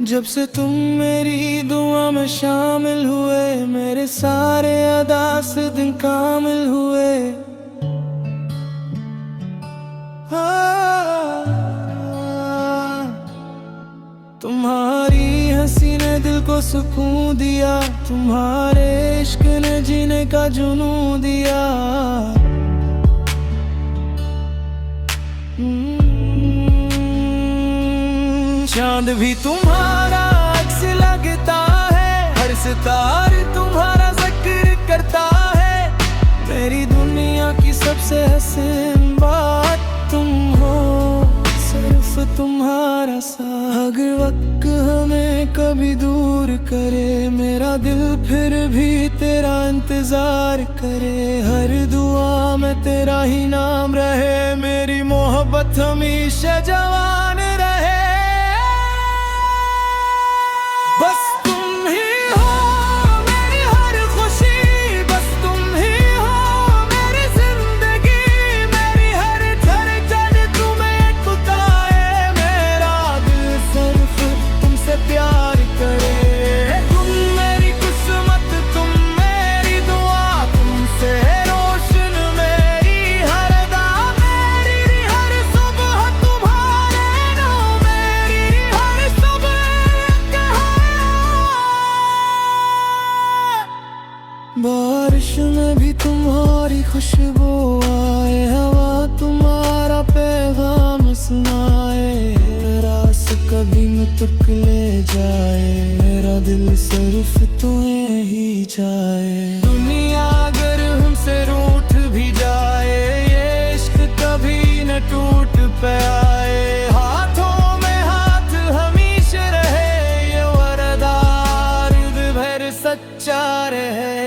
जब से तुम मेरी दुआ में शामिल हुए, मेरे सारे अदा से दिन कामिल हुए। तुम्हारी हंसी ने दिल को सुकून दिया, तुम्हारे इश्क ने जीने का जुनून दिया। चांद भी तुम्हारा अक्स लगता है, हर सितारे तुम्हारा जिक्र करता है। मेरी दुनिया की सबसे हसीन बात तुम हो, सिर्फ तुम्हारा साथ। अगर वक्त हमें कभी दूर करे, मेरा दिल फिर भी तेरा इंतजार करे। हर दुआ में तेरा ही नाम रहे, मेरी मोहब्बत हमेशा जवान रहे। बस तुम ही हो मेरी हर खुशी, बस तुम ही हो मेरी जिंदगी। मेरी हर धड़कन तुम्हें पुकारे, मेरा दिल सिर्फ तुमसे प्यार करे। तुम मेरी किस्मत, तुम मेरी दुआ, तुमसे रोशन मेरी हर अदा। मेरी हर सुबह तुम्हारे नाम, मेरी हर सुबह बारिश में भी तुम्हारी खुशबू आए, हवा तुम्हारा पैगाम सुनाए। रास कभी न तुक ले जाए, मेरा दिल सिर्फ तुम्हें ही जाए। दुनिया अगर हमसे रूठ भी जाए, ये इश्क कभी न टूट पाए। हाथों में हाथ हमेशा रहे, ये वरदार भर सच्चा रहे।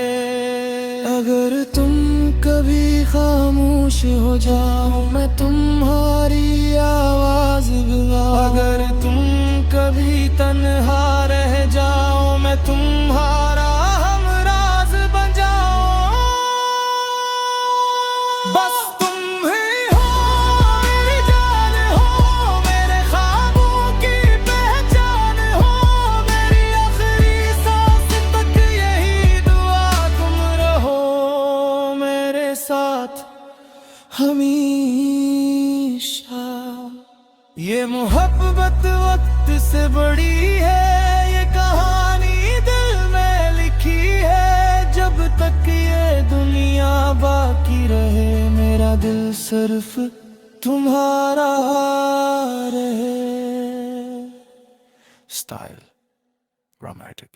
अगर तुम कभी खामोश हो जाओ, मैं तुम्हारी आवाज बुलाऊं। अगर तुम कभी तन्हा रह जाओ, मैं तुम्हारा हमराज बन जाऊं। बस तुम ही हो मेरी जान, हो मेरे ख्वाबों की पहचान, हो मेरी आखिरी सांस तक यही दुआ। तुम रहो मेरे साथ हमेशा। ये मोहब्बत वक्त से बड़ी है, ये कहानी दिल में लिखी है। जब तक ये दुनिया बाकी रहे, मेरा दिल सिर्फ तुम्हारा रहे। Style romantic.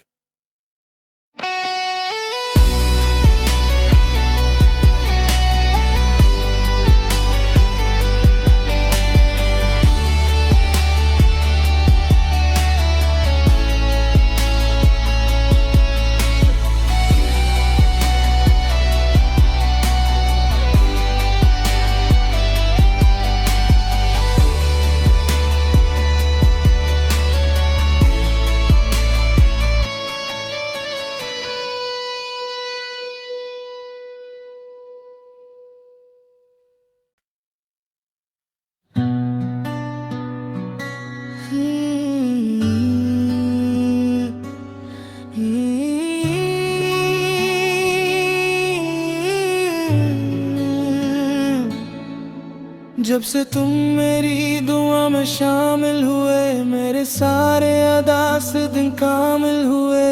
जब से तुम मेरी दुआ में शामिल हुए, मेरे सारे अदा से दिन कामिल हुए।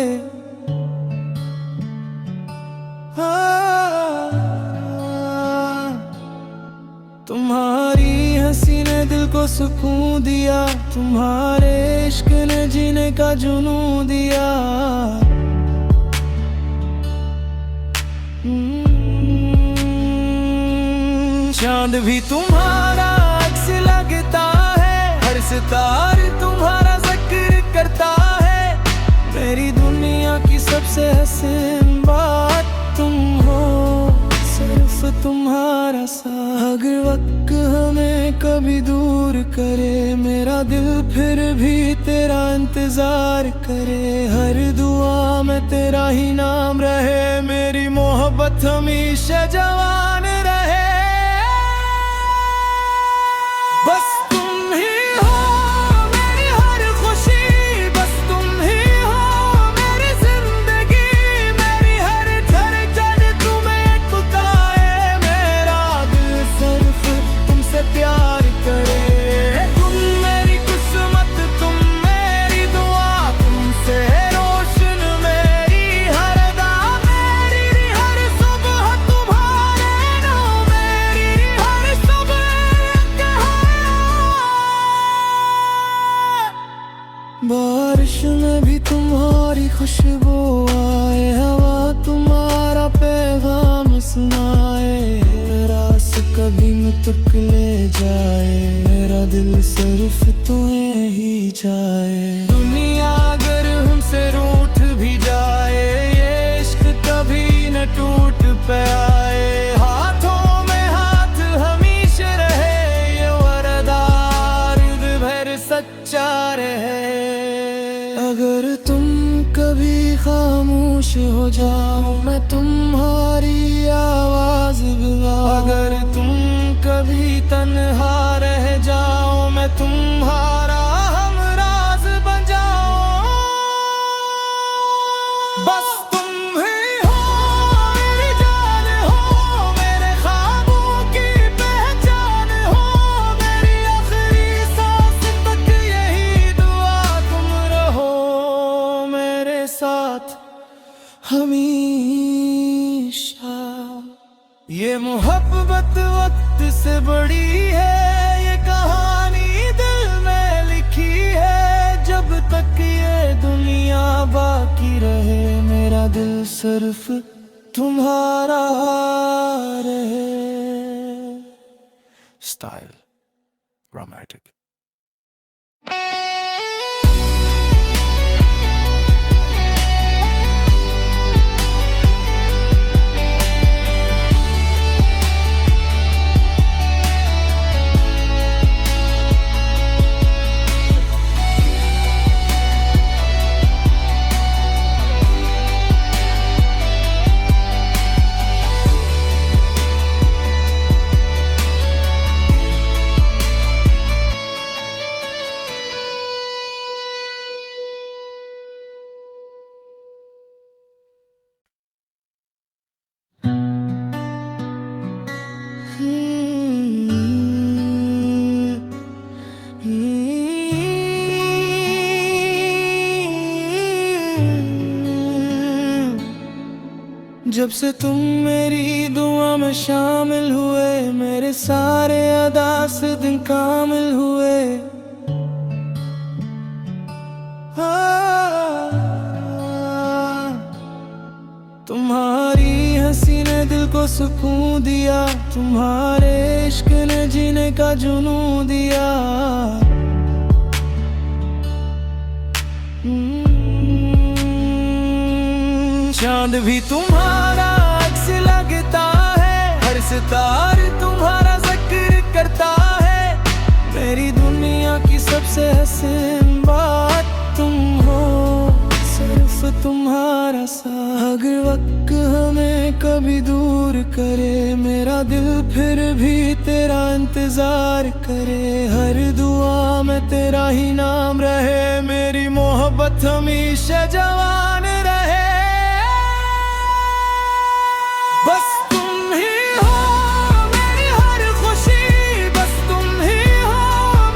तुम्हारी हंसी ने दिल को सुकून दिया, तुम्हारे इश्क ने जीने का जुनून दिया। चांद भी तुम्हारा अक्स लगता है, हर सितारे तुम्हारा जिक्र करता है। मेरी दुनिया की सबसे हसीन बात तुम हो, सिर्फ तुम्हारा साथ। अगर वक्त हमें कभी दूर करे, मेरा दिल फिर भी तेरा इंतजार करे। हर दुआ में तेरा ही नाम रहे, मेरी मोहब्बत हमेशा जवान रहे। बस तुम ही हो मेरी हर खुशी, बस बारिश में भी तुम्हारी खुशबू आए, हवा तुम्हारा पैगाम सुनाए, रास कभी मुतक ले जाए, मेरा दिल सिर्फ तुम्हें ही जाए। दुनिया अगर हमसे रूठ भी जाए, ये इश्क कभी न टूट पाए, हाथों में हाथ हमेशा रहे, ये वरदार भर सच्चा रहे। अगर तुम कभी खामोश हो जाओ, मैं तुम्हारी आवाज बुलाऊं, अगर तुम कभी तन्हा रह जाओ, मैं तुम्हारा हमराज बन जाऊं। बस तुम ही हो मेरी जान, हो मेरे ख्वाबों की पहचान, हो मेरी आखिरी सांस तक यही दुआ, तुम रहो मेरे साथ हमेशा। ये मोहब्बत वक्त से बड़ी है, ये कहानी दिल में लिखी है, जब तक ये दुनिया बाकी रहे, मेरा दिल सिर्फ तुम्हारा रहे। Style romantic. जब से तुम मेरी दुआ में शामिल हुए, मेरे सारे अदा से दिन कामिल हुए। तुम्हारी हंसी ने दिल को सुकून दिया, तुम्हारे इश्क ने जीने का जुनून दिया। चांद भी तुम्हारा अक्स लगता है, हर सितारे तुम्हारा जिक्र करता है, मेरी दुनिया की सबसे हसीन बात तुम हो, सिर्फ तुम्हारा साथ। अगर वक्त हमें कभी दूर करे, मेरा दिल फिर भी तेरा इंतजार करे, हर दुआ में तेरा ही नाम रहे, मेरी मोहब्बत हमेशा जवान रहे। बस तुम ही हो मेरी हर खुशी, बस तुम ही हो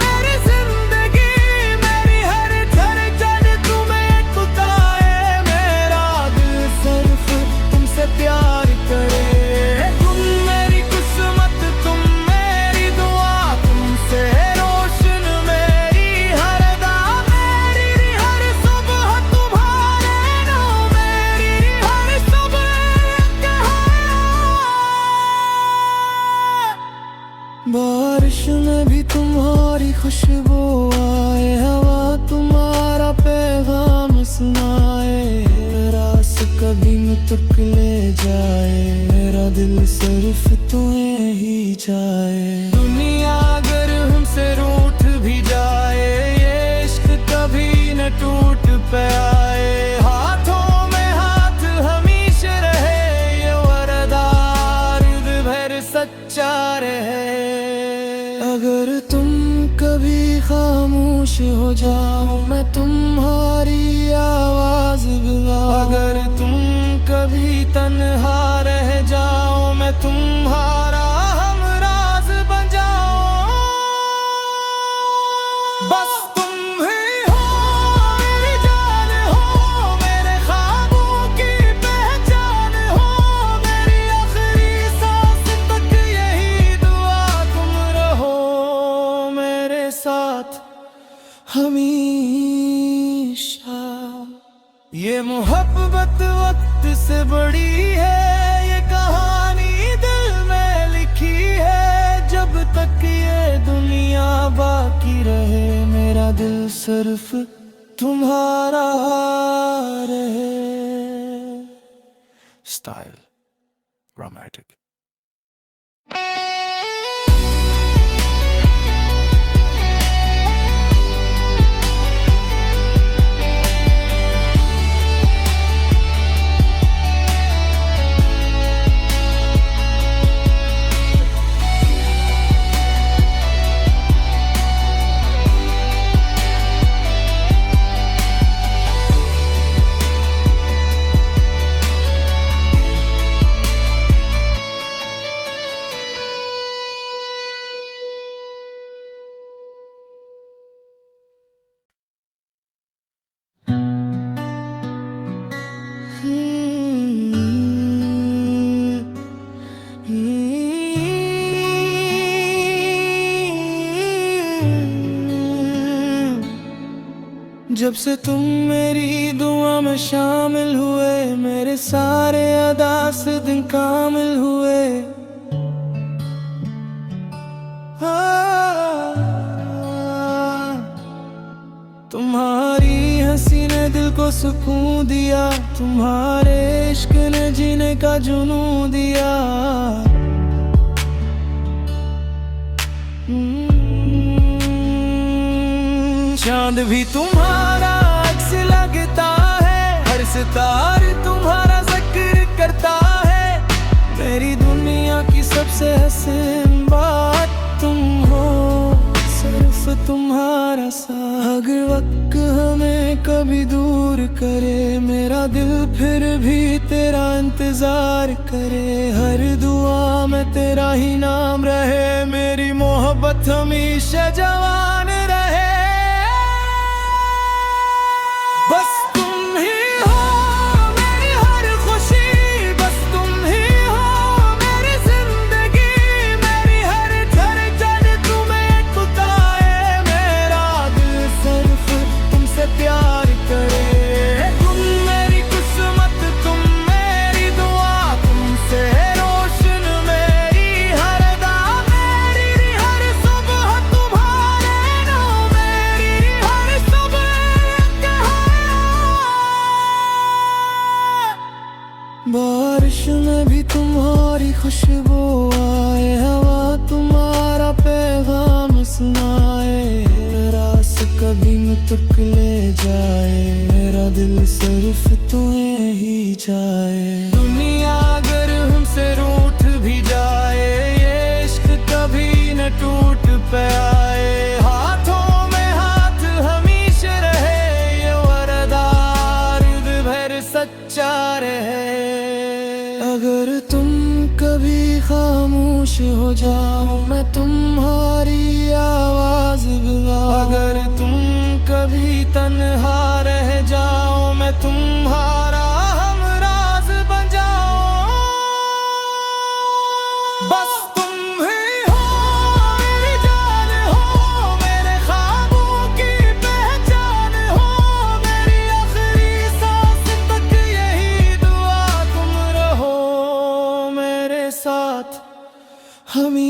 मेरी जिंदगी, मेरी हर धड़कन तुम्हें पुकारे, मेरा दिल सिर्फ तुमसे प्यार करे। तुम मेरी किस्मत, तुम मेरी दुआ, तुमसे रोशन मेरी हर अदा, मेरी हर सुबह तुम्हारे नाम, मेरी हर सुबह बारिश में भी तुम्हारी खुशबू आए, हवा तुम्हारा पैगाम सुनाए, रास कभी मुतक ले जाए, मेरा दिल सिर्फ तुम्हें ही जाए। दुनिया अगर हमसे रूठ भी जाए, ये इश्क कभी न टूट पाए, हाथों में हाथ हमेशा रहे, ये वरदार भर सच्चा रहे। अगर तुम कभी खामोश हो जाओ, मैं तुम्हारी आवाज बुलाऊं, अगर तुम कभी तन्हा रह जाओ, मैं तुम्हारा हमराज बन जाऊं। बस तुम ही हो मेरी जान, हो मेरे ख्वाबों की पहचान, हो मेरी आखिरी सांस तक यही दुआ, तुम रहो मेरे साथ हमेशा। ये मोहब्बत वक्त से बड़ी है, ये कहानी दिल में लिखी है। जब तक ये दुनिया बाकी रहे, मेरा दिल सिर्फ तुम्हारा रहे। Style romantic. जब से तुम मेरी दुआ में शामिल हुए, मेरे सारे अदा से दिन कामिल हुए। तुम्हारी हंसी ने दिल को सुकून दिया, तुम्हारे इश्क ने जीने का जुनून दिया। चांद भी तुम्हारा अक्स लगता है, हर सितारे तुम्हारा जिक्र करता है। मेरी दुनिया की सबसे हसीन बात तुम हो, सिर्फ तुम्हारा साथ। अगर वक्त हमें कभी दूर करे, मेरा दिल फिर भी तेरा इंतजार करे। हर दुआ में तेरा ही नाम रहे, मेरी मोहब्बत हमेशा जवान रहे। बस तुम ही हो मेरी हर खुशी, बस तुम ही हो मेरी जिंदगी। मेरी हर धड़कन तुम्हें बताए, मेरा दिल सिर्फ तुमसे प्यार करे। तुम मेरी किस्मत, तुम मेरी दुआ, तुमसे रोशन मेरी हर अदा। मेरी हर सुबह तुम्हारे नाम, मेरी हर सुबह बारिश में भी तुम्हारी खुशबू आए, हवा तुम्हारा पैगाम सुनाए। रास कभी न तुक ले जाए, मेरा दिल सिर्फ तुम्हें ही जाए। दुनिया अगर हमसे रूठ भी जाए, ये इश्क कभी न टूट पाए। हाथों में हाथ हमेशा रहे, ये वरदार भर सच्चा रहे। अगर तुम कभी खामोश हो जाओ, मैं तुम्हारी आवाज बुलाऊं। अगर तुम कभी तन्हा रह जाओ, मैं तुम्हारा हमराज बन जाऊं। बस तुम ही हो मेरी जान, हो मेरे ख्वाबों की पहचान, हो मेरी आखिरी सांस तक यही दुआ। तुम रहो मेरे साथ हमेशा।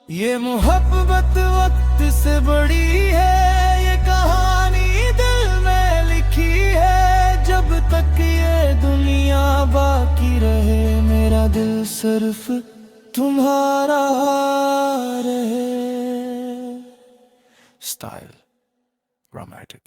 ये मोहब्बत वक्त से बड़ी है, ये कहानी दिल में लिखी है। जब तक ये दुनिया बाकी रहे, मेरा दिल सिर्फ तुम्हारा रहे। Style romantic.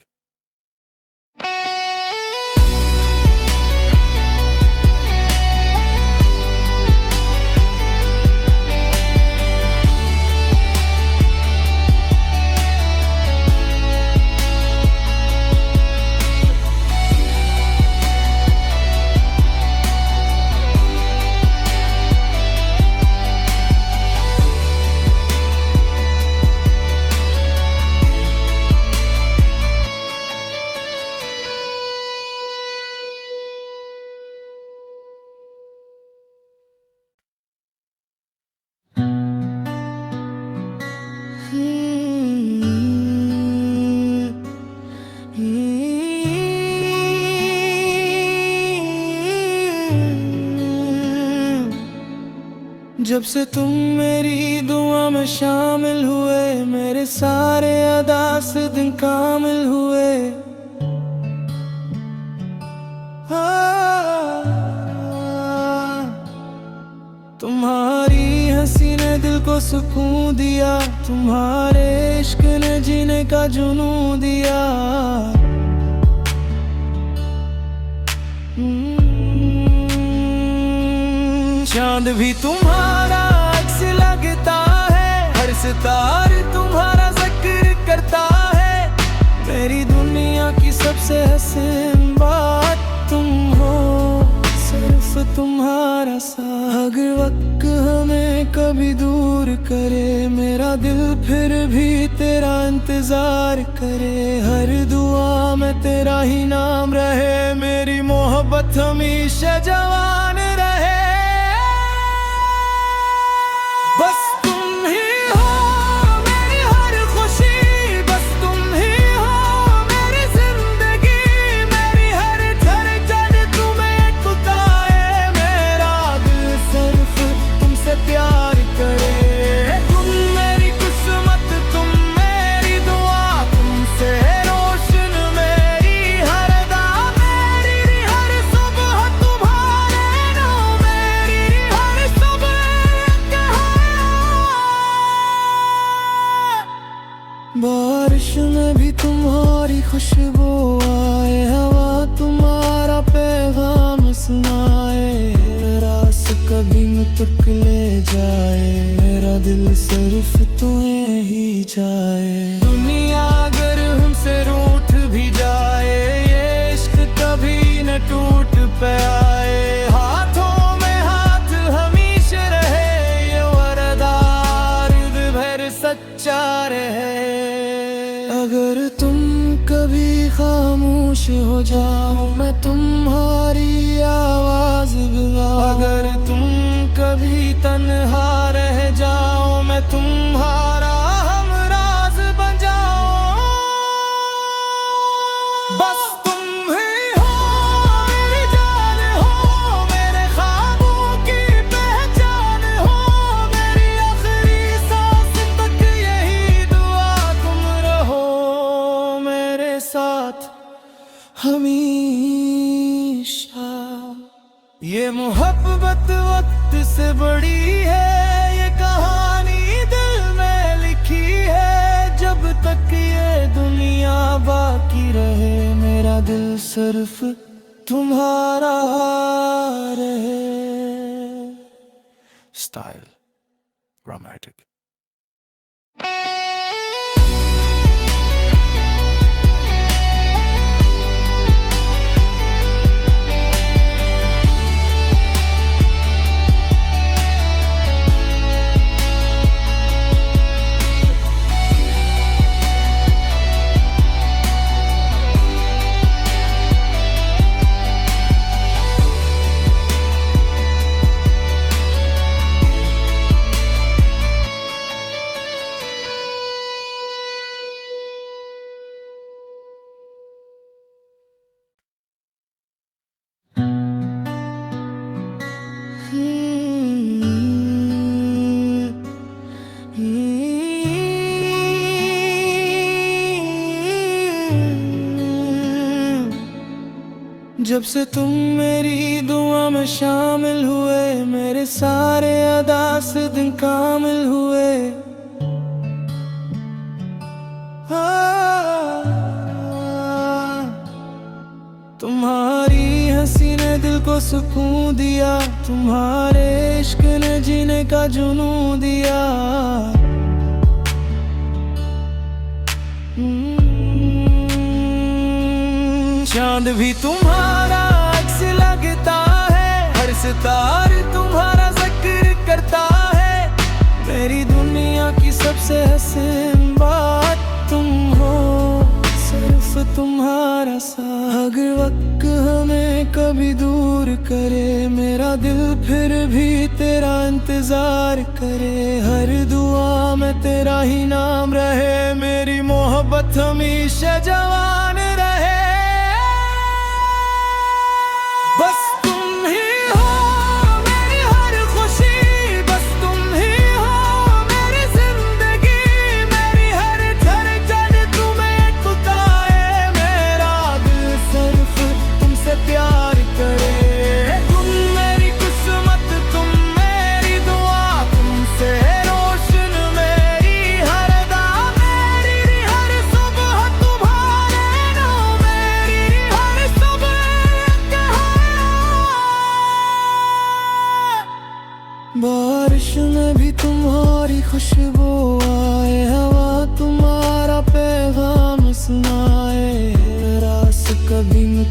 जब से तुम मेरी दुआ में शामिल हुए, मेरे सारे अदा से दिन कामिल हुए। तुम्हारी हंसी ने दिल को सुकून दिया, तुम्हारे इश्क ने जीने का जुनून दिया। चांद भी तुम्हारा अक्स लगता है, हर सितारे तुम्हारा जिक्र करता है। मेरी दुनिया की सबसे हसीन बात तुम हो, सिर्फ तुम्हारा साथ। अगर वक्त हमें कभी दूर करे, मेरा दिल फिर भी तेरा इंतजार करे। हर दुआ में तेरा ही नाम रहे, मेरी मोहब्बत हमेशा जवान रहे। बस तुम ही हो मेरी हर खुशी, बस तुम ही हो मेरी जिंदगी, मेरी हर धड़कन तुम्हें पुकारे। मेरा दिल सिर्फ तुमसे प्यार करे। तुम मेरी किस्मत, तुम मेरी दुआ, तुमसे रोशन मेरी हर अदा। मेरी हर सुबह तुम्हारे नाम, मेरी हर सुबह बारिश में भी तुम्हारी खुशबू आए, हवा तुम्हारा पैगाम सुनाए। रास कभी न तुक ले जाए, मेरा दिल सिर्फ तुम्हें ही जाए। दुनिया अगर हमसे रूठ भी जाए, ये इश्क कभी न टूट पाए। हाथों में हाथ हमेशा रहे, ये वरदार भर सच्चा रहे। अगर तुम कभी खामोश हो जाओ, मैं तुम्हारी आवाज बुलाऊं। अगर तुम कभी तन्हा रह जाओ, मैं तुम्हारा हमराज बन जाऊं। बस तुम ही हो मेरी जान, हो मेरे ख्वाबों की पहचान, हो मेरी आखिरी सांस तक यही दुआ। तुम रहो मेरे साथ हमेशा। ये मोहब्बत वक्त से बड़ी है, ये कहानी दिल में लिखी है। जब तक ये दुनिया बाकी रहे, मेरा दिल सिर्फ तुम्हारा रहे। Style romantic. जब से तुम मेरी दुआ में शामिल हुए, मेरे सारे अदा से दिन कामिल हुए। तुम्हारी हंसी ने दिल को सुकून दिया, तुम्हारे इश्क ने जीने का जुनून दिया। चांद भी तुम्हारा अक्स लगता है, हर सितारे तुम्हारा जिक्र करता है। मेरी दुनिया की सबसे हसीन बात तुम हो, सिर्फ तुम्हारा साथ। अगर वक्त हमें कभी दूर करे, मेरा दिल फिर भी तेरा इंतजार करे। हर दुआ में तेरा ही नाम रहे, मेरी मोहब्बत हमेशा जवान रहे। बस तुम ही हो मेरी हर खुशी, बस तुम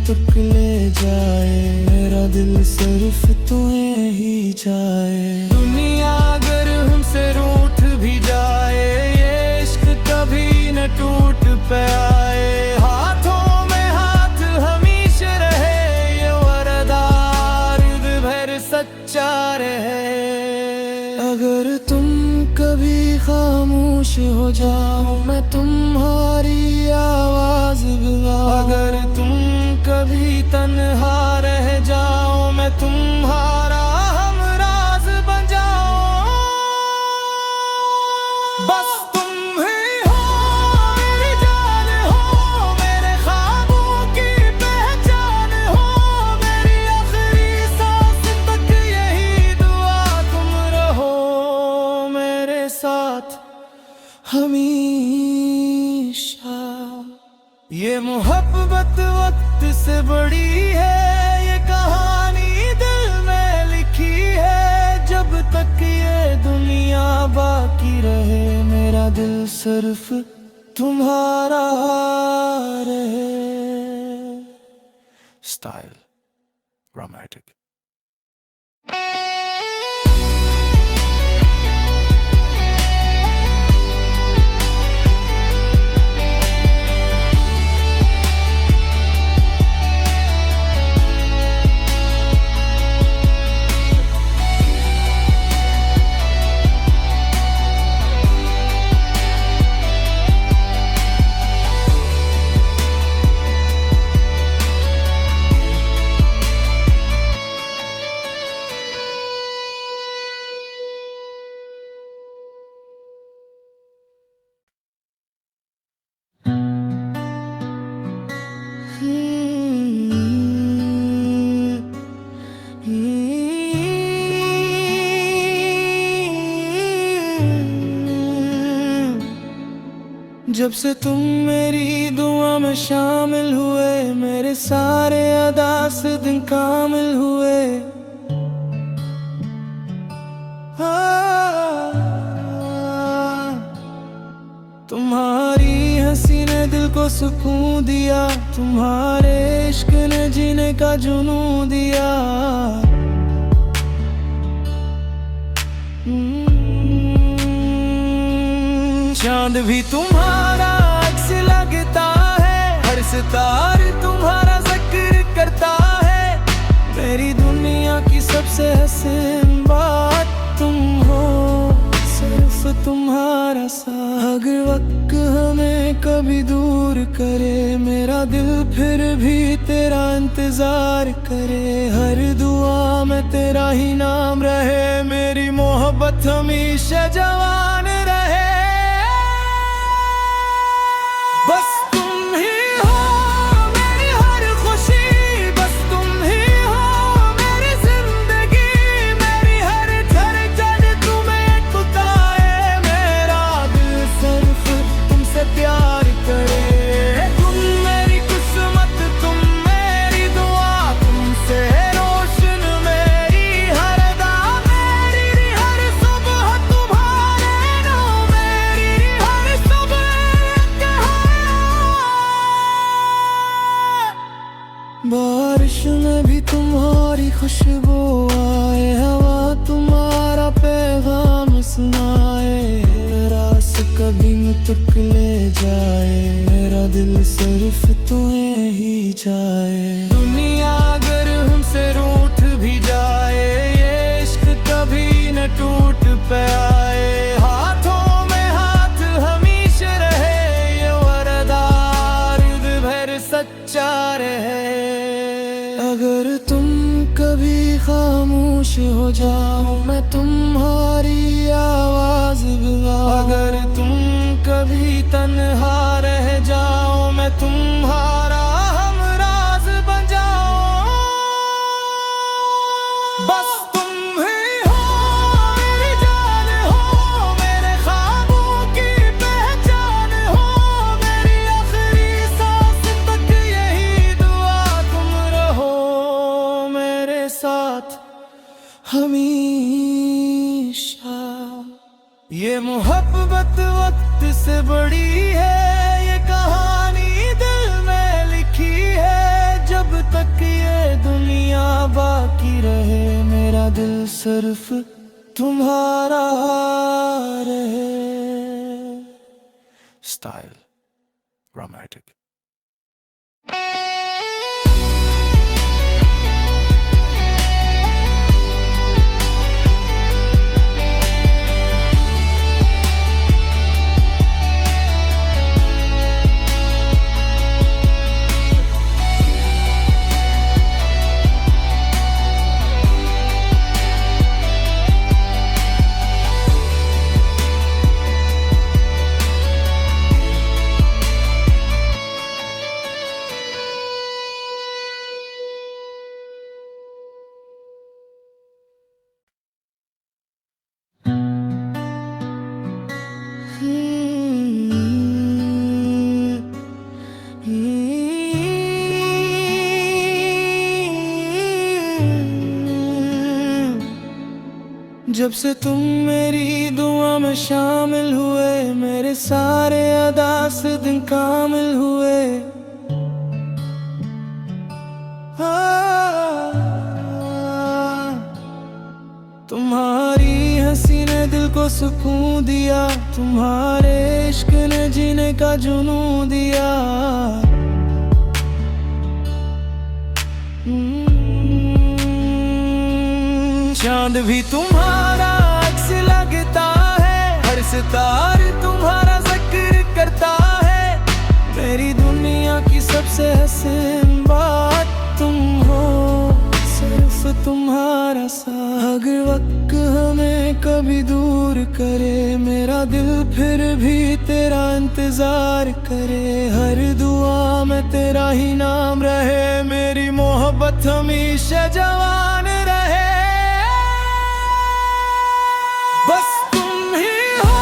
तक ले जाए, मेरा दिल सिर्फ तुम्हें ही जाए। दुनिया अगर हमसे रूठ भी जाए, ये इश्क कभी न टूट पाए। हाथों में हाथ हमेशा रहे, ये वरदार भर सच्चा रहे। अगर तुम कभी खामोश हो जाओ, मैं तुम्हारी आवाज बुलाऊं। अगर तुम कभी तन्हा रह जाओ, मैं तुम्हारा हमराज बन जाऊं। बस तुम ही हो मेरी जान, हो मेरे ख्वाबों की पहचान, हो मेरी आखिरी सांस तक यही दुआ। तुम रहो मेरे साथ हमेशा। ये मोहब्बत वक्त से बड़ी है, ये कहानी दिल में लिखी है। जब तक ये दुनिया बाकी रहे, मेरा दिल सिर्फ तुम्हारा रहे। Style romantic. जब से तुम मेरी दुआ में शामिल हुए, मेरे सारे अदा से दिन कामिल हुए। तुम्हारी हंसी ने दिल को सुकून दिया, तुम्हारे इश्क ने जीने का जुनून दिया। चांद भी तुम्हारा अक्स लगता है, हर सितारे तुम्हारा जिक्र करता है। मेरी दुनिया की सबसे हसीन बात तुम हो, सिर्फ तुम्हारा साथ। अगर वक्त हमें कभी दूर करे, मेरा दिल फिर भी तेरा इंतजार करे। हर दुआ में तेरा ही नाम रहे, मेरी मोहब्बत हमेशा जवान रहे। बस तुम ही हो मेरी हर खुशी, बस तुम ही हो मेरी जिंदगी। मेरी हर धड़कन तुम्हें बताए, मेरा दिल सिर्फ तुमसे प्यार करे। तुम मेरी किस्मत, तुम मेरी दुआ, तुमसे रोशन मेरी हर अदा। मेरी हर सुबह तुम्हारे नाम, मेरी हर सुबह बारिश में भी तुम्हारी खुशबू आए, हवा तुम्हारा पैगाम सुनाए। रास कभी न तक ले जाए, मेरा दिल सिर्फ तुम्हें ही जाए। दुनिया अगर हमसे रूठ भी जाए, ये इश्क कभी न टूट पाए। हाथों में हाथ हमेशा रहे, ये वरदार भर सच्चा रहे। अगर तुम कभी खामोश हो जाओ, मैं तुम्हारी आवाज बुलाऊं। अगर तुम कभी तन्हा रह जाओ, मैं तुम्हारा हमराज बन जाऊं। बस तुम ही हो मेरी जान, हो मेरे ख्वाबों की पहचान, हो मेरी आखिरी सांस तक यही दुआ। तुम रहो मेरे साथ हमेशा। ये मोहब्बत वक्त से बड़ी है, ये कहानी दिल में लिखी है। जब दिल सिर्फ तुम्हारा रहे। Style romantic. जब से तुम मेरी दुआ में शामिल हुए, मेरे सारे अदा से दिन कामिल हुए। तुम्हारी हंसी ने दिल को सुकून दिया, तुम्हारे इश्क ने जीने का जुनून दिया। चांद भी तुम्हारा अक्स लगता है, हर सितारे तुम्हारा जिक्र करता है। मेरी दुनिया की सबसे हसीन बात तुम हो, सिर्फ तुम्हारा साथ। अगर वक्त हमें कभी दूर करे, मेरा दिल फिर भी तेरा इंतजार करे। हर दुआ में तेरा ही नाम रहे, मेरी मोहब्बत हमेशा जवान रहे। बस तुम ही हो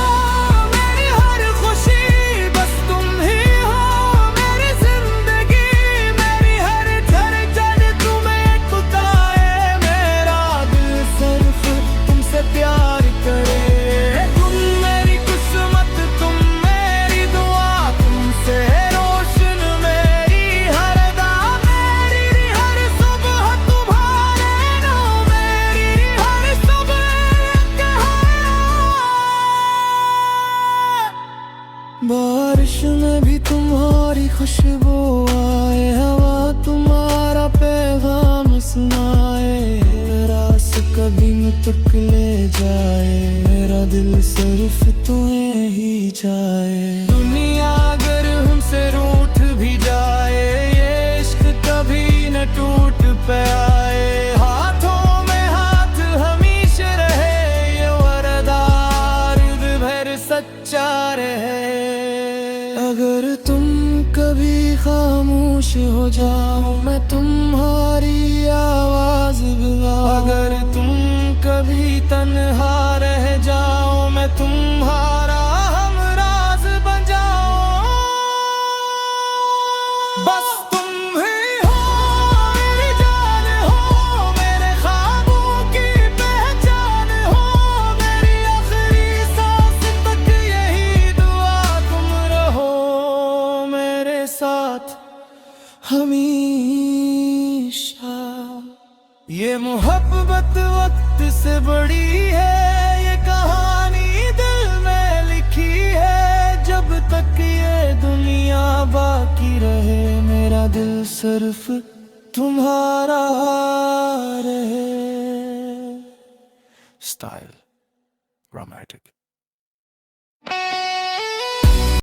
मेरी हर खुशी, बस तुम ही हो मेरी जिंदगी, मेरी हर धड़कन तुम्हें बताए। मेरा दिल सिर्फ तुमसे प्यार करे। तुम मेरी किस्मत, तुम मेरी दुआ, तुमसे रोशन मेरी हर अदा। मेरी हर सुबह तुम्हारे नाम, मेरी हर सुबह बारिश में भी तुम्हारी खुशबू आए, हवा तुम्हारा पैगाम सुनाए। रास कभी न तुक ले जाए, मेरा दिल सिर्फ तुम्हें ही जाए। दुनिया अगर हमसे रूठ भी जाए, ये इश्क कभी न टूट पाए। हाथों में हाथ हमेशा रहे, ये वरदार भर सच्चा रहे। अगर तुम कभी खामोश हो जाओ, मैं तुम्हारी आवाज बुलाऊं। अगर तुम कभी तन्हा रह जाओ, मैं तुम्हारा हमराज बन जाऊं। बस तुम ही हो मेरी जान, हो मेरे ख्वाबों की पहचान, हो मेरी आखिरी सांस तक यही दुआ। तुम रहो मेरे साथ हमेशा। ये मोहब्बत वक्त से बड़ी है, ये कहानी दिल में लिखी है। जब तक ये दुनिया बाकी रहे, मेरा दिल सिर्फ तुम्हारा रहे। Style romantic.